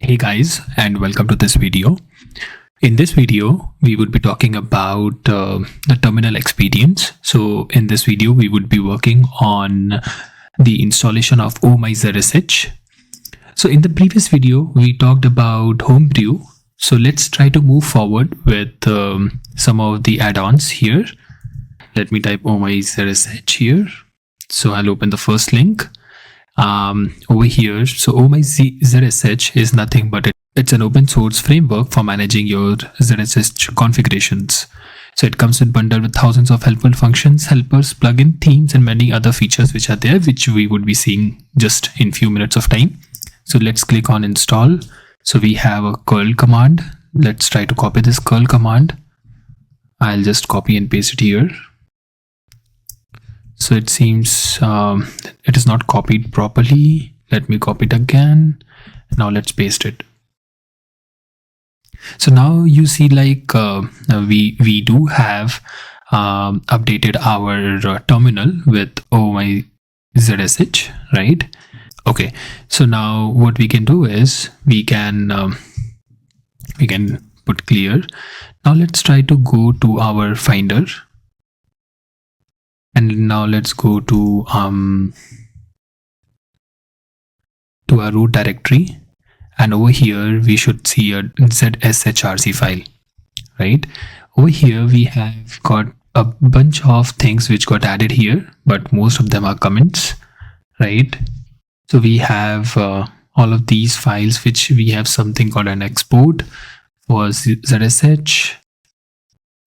Hey guys, and welcome to this video. In this video, we would be talking about the terminal experience. So in this video, we would be working on the installation of Oh My Zsh. So in the previous video, we talked about Homebrew. So let's try to move forward with some of the add-ons here. Let me type Oh My Zsh here. So I'll open the first link. Over here, so Oh My Zsh is nothing but it's an open source framework for managing your Zsh configurations. So it comes with bundled with thousands of helpful functions, helpers, plugin, themes, and many other features which are there, which we would be seeing just in few minutes of time. So let's click on install. So we have a curl command. Let's try to copy this curl command. I'll just copy and paste it here. So it seems it is not copied properly. Let me copy it again. Now let's paste it. So now you see like we do have updated our terminal with Oh My Zsh, right? Okay, so now what we can do is we can put clear. Now let's try to go to our Finder. And now let's go to our root directory, and over here we should see a zshrc file, right? Over here we have got a bunch of things which got added here, but most of them are comments, right? So we have all of these files which we have something called an export for zsh.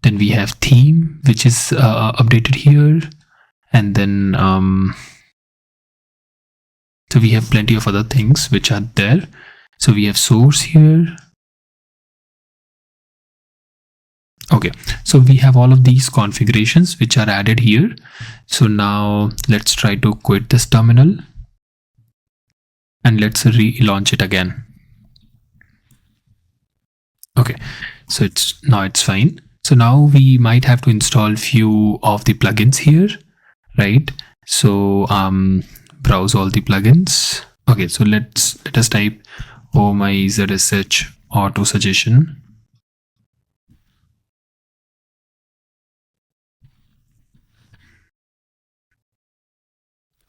Then we have theme, which is updated here, and then so we have plenty of other things which are there. So we have source here. Okay, so we have all of these configurations which are added here. So now let's try to quit this terminal and let's relaunch it again. Okay, so it's fine. So now we might have to install few of the plugins here, right? So browse all the plugins. Okay, so let us type Oh My Zsh auto suggestion.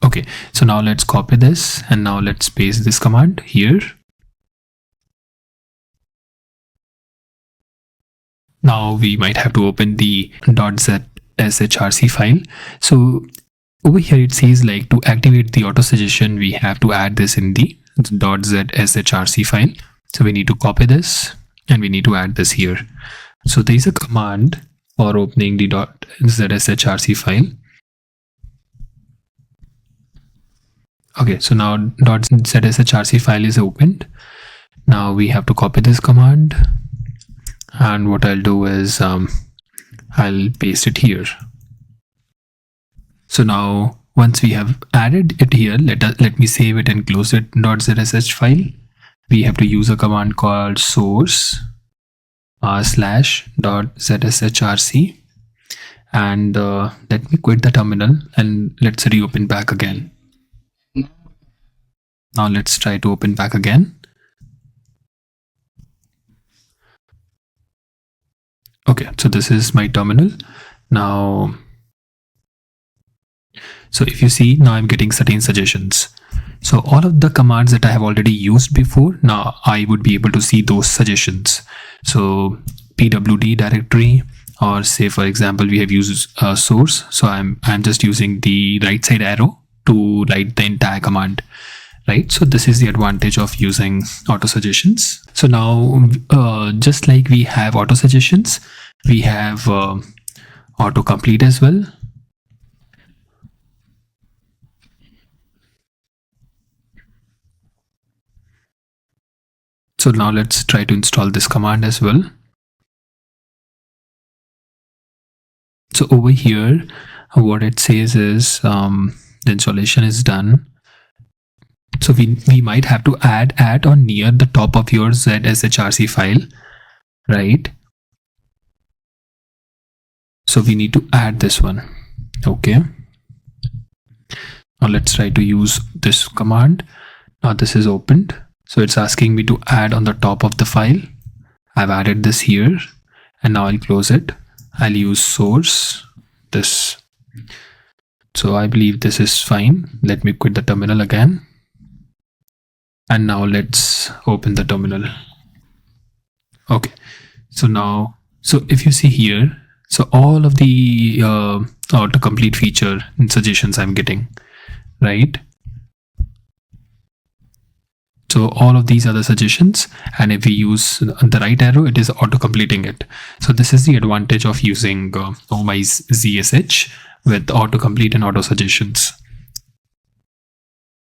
Okay, so now let's copy this and now let's paste this command here. Now we might have to open the .zshrc file. So over here it says like to activate the auto suggestion, we have to add this in the .zshrc file. So we need to copy this and we need to add this here. So there is a command for opening the .zshrc file. Okay, so now .zshrc file is opened. Now we have to copy this command. And what I'll do is I'll paste it here. So now once we have added it here, let me save it and close it. .zsh file. We have to use a command called source /.zshrc, and let me quit the terminal and let's reopen back again. Now let's try to open back again. Okay, so this is my terminal now. So if you see, now I'm getting certain suggestions. So all of the commands that I have already used before, now I would be able to see those suggestions. So pwd directory, or say for example we have used source. So I'm just using the right side arrow to write the entire command. Right, so this is the advantage of using auto suggestions. So now just like we have auto suggestions, we have autocomplete as well. So now let's try to install this command as well. So over here what it says is the installation is done. So we might have to add at or near the top of your zshrc file, right? So we need to add this one. Okay, now let's try to use this command. Now this is opened. So it's asking me to add on the top of the file. I've added this here, and now I'll close it. I'll use source, this. So I believe this is fine. Let me quit the terminal again. And now let's open the terminal. Okay, so now, so if you see here, so all of the autocomplete feature and suggestions I'm getting, right? So all of these are the suggestions, and if we use the right arrow, it is auto completing it. So this is the advantage of using Oh My Zsh with autocomplete and auto suggestions.